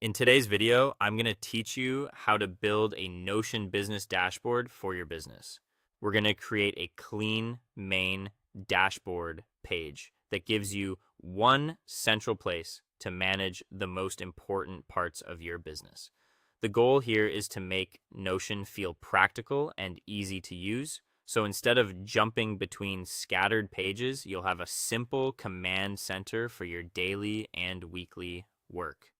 In today's video, I'm going to teach you how to build a Notion business dashboard for your business. We're going to create a clean main dashboard page that gives you one central place to manage the most important parts of your business. The goal here is to make Notion feel practical and easy to use. So instead of jumping between scattered pages, you'll have a simple command center for your daily and weekly work.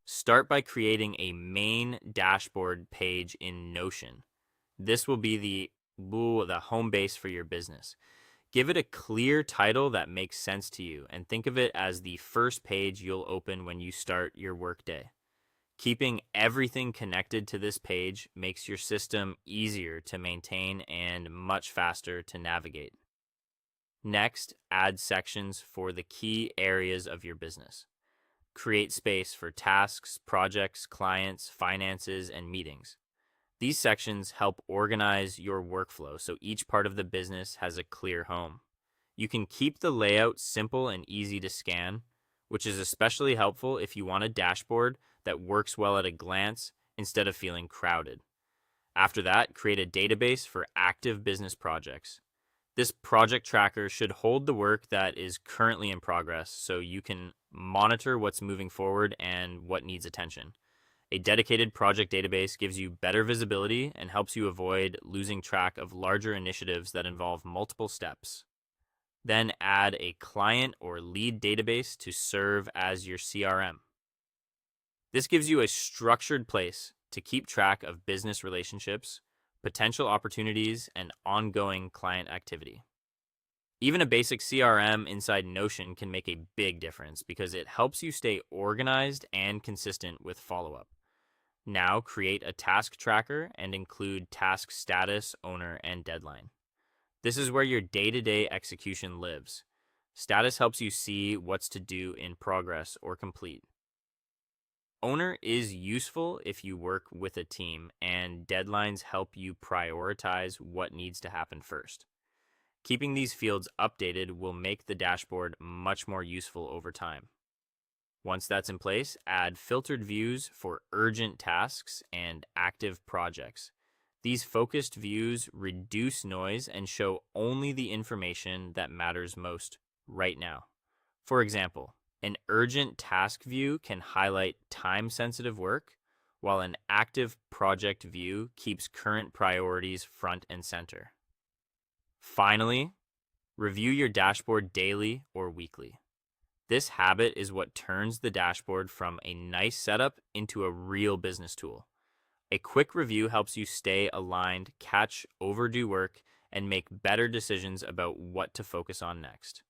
Start by creating a main dashboard page in Notion. This will be the home base for your business. Give it a clear title that makes sense to you and think of it as the first page you'll open when you start your workday. Keeping everything connected to this page makes your system easier to maintain and much faster to navigate. Next, add sections for the key areas of your business. Create space for tasks, projects, clients, finances, and meetings. These sections help organize your workflow so each part of the business has a clear home. You can keep the layout simple and easy to scan, which is especially helpful if you want a dashboard that works well at a glance instead of feeling crowded. After that, create a database for active business projects. This project tracker should hold the work that is currently in progress so you can monitor what's moving forward and what needs attention. A dedicated project database gives you better visibility and helps you avoid losing track of larger initiatives that involve multiple steps. Then add a client or lead database to serve as your CRM. This gives you a structured place to keep track of business relationships, potential opportunities, and ongoing client activity. Even a basic CRM inside Notion can make a big difference because it helps you stay organized and consistent with follow-up. Now create a task tracker and include task status, owner, and deadline. This is where your day-to-day execution lives. Status helps you see what's to do in progress or complete. Owner is useful if you work with a team, and deadlines help you prioritize what needs to happen first. Keeping these fields updated will make the dashboard much more useful over time. Once that's in place, add filtered views for urgent tasks and active projects. These focused views reduce noise and show only the information that matters most right now. For example, an urgent task view can highlight time-sensitive work, while an active project view keeps current priorities front and center. Finally, review your dashboard daily or weekly. This habit is what turns the dashboard from a nice setup into a real business tool. A quick review helps you stay aligned, catch overdue work, and make better decisions about what to focus on next.